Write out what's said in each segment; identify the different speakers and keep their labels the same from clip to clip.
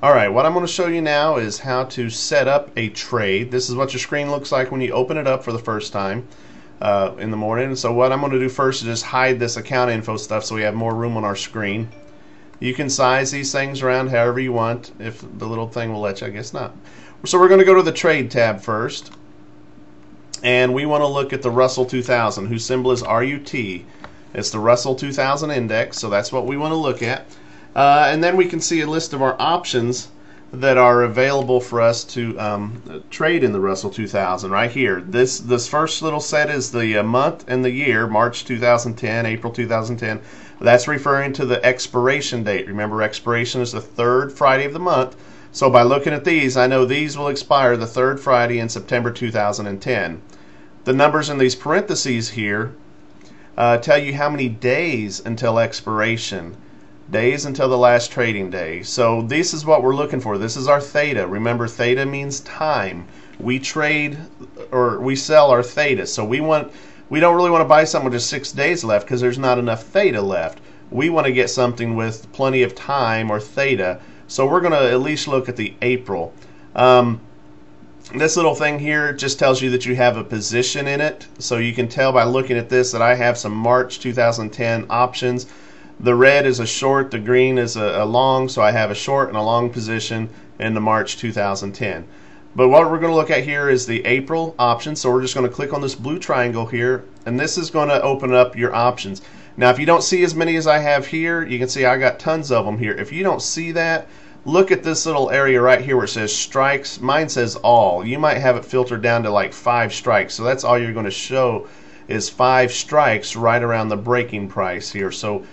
Speaker 1: Alright, what I'm going to show you now is how to set up a trade. This is what your screen looks like when you open it up for the first time in the morning. So what I'm going to do first is just hide this account info stuff so we have more room on our screen. You can size these things around however you want, if the little thing will let you. I guess not. So we're going to go to the trade tab first, and we want to look at the Russell 2000, whose symbol is RUT. It's the Russell 2000 index, so that's what we want to look at. And then we can see a list of our options that are available for us to trade in the Russell 2000 right here. This first little set is the month and the year, March 2010, April 2010. That's referring to the expiration date. Remember, expiration is the third Friday of the month. So by looking at these, I know these will expire the third Friday in September 2010. The numbers in these parentheses here tell you how many days until expiration. Days until the last trading day. So this is what we're looking for. This is our theta. Remember, theta means time. We trade or we sell our theta. So we don't really want to buy something with just 6 days left because there's not enough theta left. We want to get something with plenty of time, or theta. So we're going to at least look at the April. This little thing here just tells you that you have a position in it. So you can tell by looking at this that I have some March 2010 options. The red is a short, the green is a long, so I have a short and a long position in the March 2010. But what we're going to look at here is the April option, so we're just going to click on this blue triangle here, and this is going to open up your options. Now, if you don't see as many as I have here, you can see I got tons of them here. If you don't see that, look at this little area right here where it says strikes. Mine says all. You might have it filtered down to like 5 strikes, so that's all you're going to show is 5 strikes right around the breaking price here. So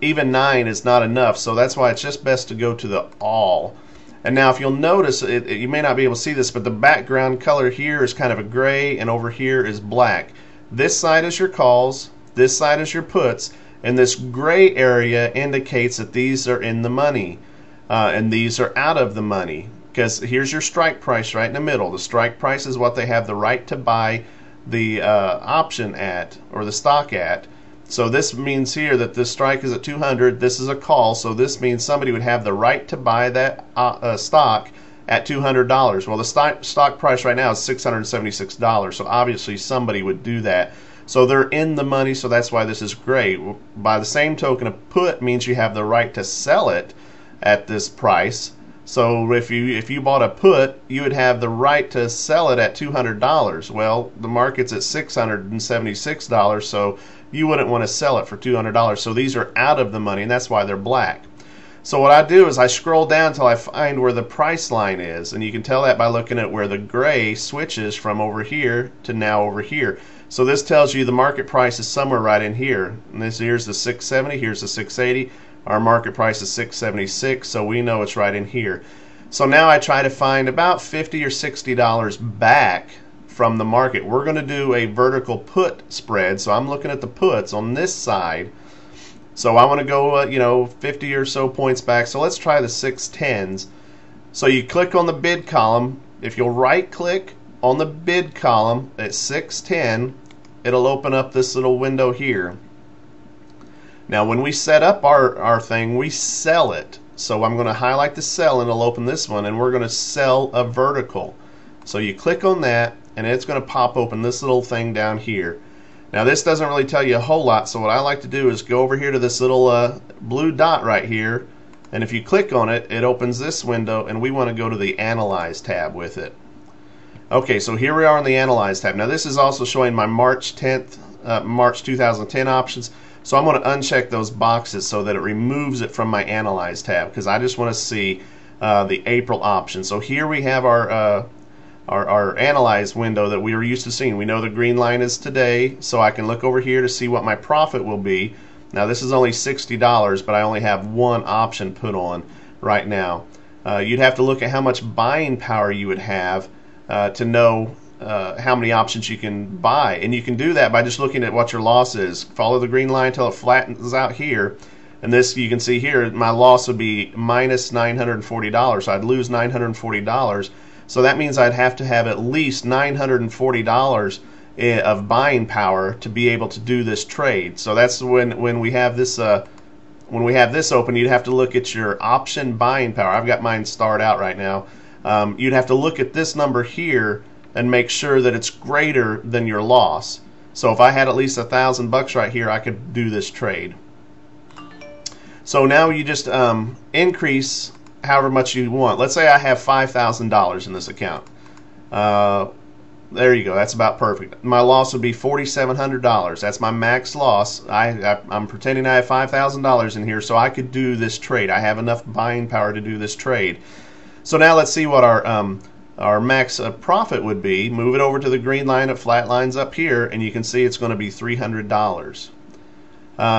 Speaker 1: even 9 is not enough, so that's why it's just best to go to the all. And now if you'll notice, you may not be able to see this, but the background color here is kind of a gray, and over here is black. This side is your calls, this side is your puts, and this gray area indicates that these are in the money and these are out of the money, because here's your strike price right in the middle. The strike price is what they have the right to buy the option at, or the stock at. So this means here that this strike is at 200. This is a call, so this means somebody would have the right to buy that stock at $200. Well, the stock price right now is $676, so obviously somebody would do that. So they're in the money, so that's why this is gray. By the same token, a put means you have the right to sell it at this price. So if you bought a put, you would have the right to sell it at $200. Well, the market's at $676, so you wouldn't want to sell it for $200. So these are out of the money, and that's why they're black. So what I do is I scroll down until I find where the price line is, and you can tell that by looking at where the gray switches from over here to now over here. So this tells you the market price is somewhere right in here. And here's the 670, here's the 680. Our market price is 676, so we know it's right in here. So now I try to find about $50 or $60 back from the market. We're going to do a vertical put spread, so I'm looking at the puts on this side. So I want to go 50 or so points back. So let's try the 610s. So you click on the bid column. If you'll right click on the bid column at 610, it'll open up this little window here. Now when we set up our thing, we sell it. So I'm going to highlight the sell, and it'll open this one, and we're going to sell a vertical. So you click on that, and it's going to pop open this little thing down here. Now this doesn't really tell you a whole lot, so what I like to do is go over here to this little blue dot right here, and if you click on it, it opens this window, and we want to go to the Analyze tab with it. Okay, so here we are in the Analyze tab. Now this is also showing my March 2010 options, so I'm going to uncheck those boxes so that it removes it from my Analyze tab, because I just want to see the April option. So here we have our Analyze window that we were used to seeing. We know the green line is today, so I can look over here to see what my profit will be. Now this is only $60, but I only have one option put on right now. You'd have to look at how much buying power you would have to know how many options you can buy, and you can do that by just looking at what your loss is. Follow the green line until it flattens out here, and this, you can see here, my loss would be minus $940, so I'd lose $940. So that means I'd have to have at least $940 of buying power to be able to do this trade. So that's when we have this when we have this open, you'd have to look at your option buying power. I've got mine starred out right now. You'd have to look at this number here and make sure that it's greater than your loss. So if I had at least $1,000 right here, I could do this trade. So now you just increase however much you want. Let's say I have $5,000 in this account. There you go. That's about perfect. My loss would be $4,700. That's my max loss. I'm pretending I have $5,000 in here, so I could do this trade. I have enough buying power to do this trade. So now let's see what our max profit would be. Move it over to the green line. It flat lines up here, and you can see it's going to be $300.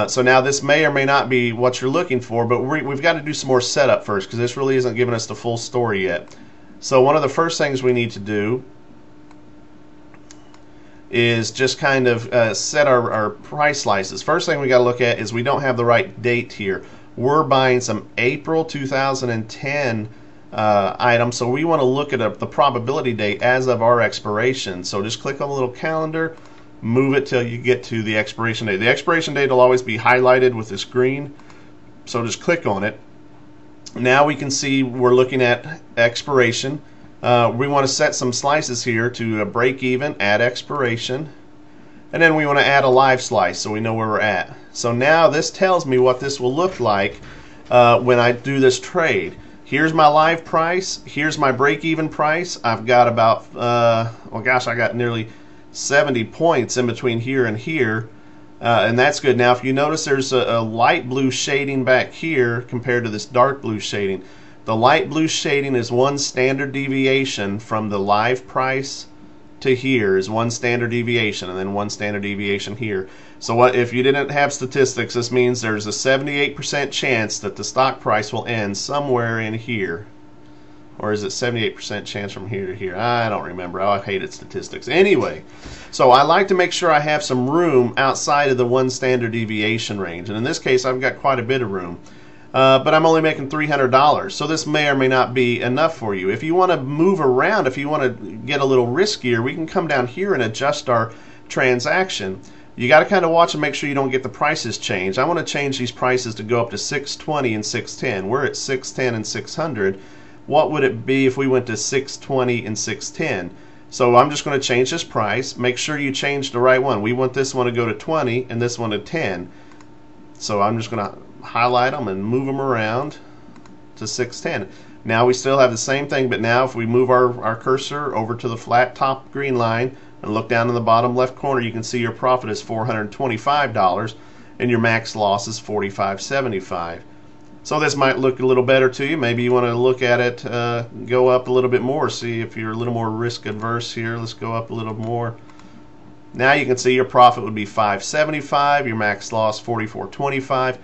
Speaker 1: So now this may or may not be what you're looking for, but we've got to do some more setup first, because this really isn't giving us the full story yet. So one of the first things we need to do is just kind of set our price slices. First thing we got to look at is we don't have the right date here. We're buying some April 2010 items, so we want to look at the probability date as of our expiration. So just click on the little calendar, move it till you get to the expiration date. The expiration date will always be highlighted with this green, so just click on it. Now we can see we're looking at expiration. We want to set some slices here to break even at expiration, and then we want to add a live slice so we know where we're at. So now this tells me what this will look like when I do this trade. Here's my live price, here's my break even price. I've got about well gosh, I got nearly 70 points in between here and here, and that's good. Now if you notice, there's a light blue shading back here compared to this dark blue shading. The light blue shading is one standard deviation from the live price to here is one standard deviation, and then one standard deviation here. So what if you didn't have statistics, this means there's a 78% chance that the stock price will end somewhere in here. Or is it 78% chance from here to here? I don't remember. I hated statistics. Anyway, so I like to make sure I have some room outside of the one standard deviation range. And in this case, I've got quite a bit of room. But I'm only making $300, so this may or may not be enough for you. If you want to move around, if you want to get a little riskier, we can come down here and adjust our transaction. You got to kind of watch and make sure you don't get the prices changed. I want to change these prices to go up to 620 and 610. We're at 610 and 600. What would it be if we went to 620 and 610? So I'm just going to change this price. Make sure you change the right one. We want this one to go to 20 and this one to 10. So I'm just going to highlight them and move them around to 610. Now we still have the same thing, but now if we move our cursor over to the flat top green line and look down in the bottom left corner, you can see your profit is $425 and your max loss is $45.75. So this might look a little better to you. Maybe you want to look at it, go up a little bit more, see if you're a little more risk adverse here. Let's go up a little more. Now you can see your profit would be $5.75, your max loss $44.25.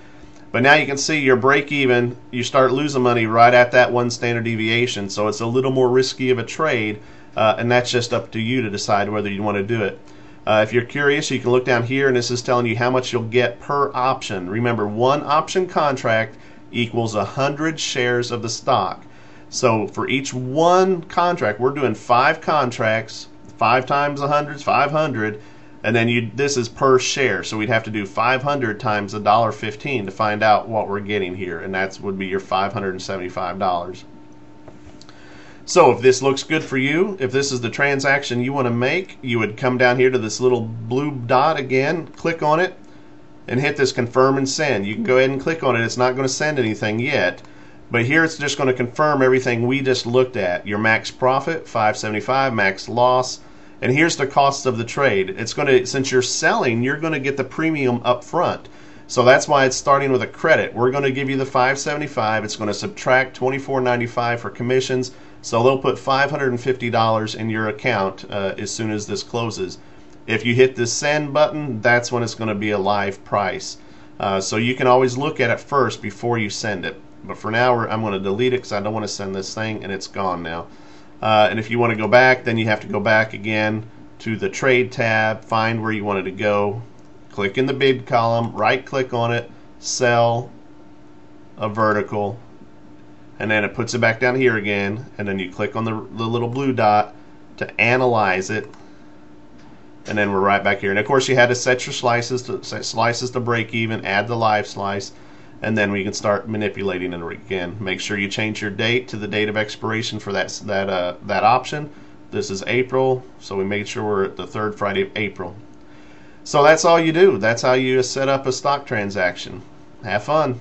Speaker 1: But now you can see your break even, you start losing money right at that one standard deviation. So it's a little more risky of a trade, and that's just up to you to decide whether you want to do it. If you're curious, you can look down here, and this is telling you how much you'll get per option. Remember, one option contract equals 100 shares of the stock. So for each one contract, we're doing 5 contracts, 5 times 100 is 500. And then this is per share, so we'd have to do 500 times $1.15 to find out what we're getting here, and that would be your $575. So if this looks good for you, if this is the transaction you want to make, you would come down here to this little blue dot again, click on it, and hit this confirm and send. You can go ahead and click on it. It's not going to send anything yet, but here it's just going to confirm everything we just looked at. Your max profit, $575, max loss. And here's the cost of the trade. It's going to, since you're selling, you're going to get the premium up front. So that's why it's starting with a credit. We're going to give you the $575. It's going to subtract $24.95 for commissions. So they'll put $550 in your account as soon as this closes. If you hit the send button, that's when it's going to be a live price. So you can always look at it first before you send it. But for now, I'm going to delete it because I don't want to send this thing, and it's gone now. And if you want to go back, then you have to go back again to the trade tab, find where you wanted to go, click in the bid column, right click on it, sell a vertical, and then it puts it back down here again, and then you click on the little blue dot to analyze it, and then we're right back here. And of course you had to set your slices to break even, add the live slice, and then we can start manipulating it again. Make sure you change your date to the date of expiration for that option. This is April, so we made sure we're at the third Friday of April. So that's all you do. That's how you set up a stock transaction. Have fun.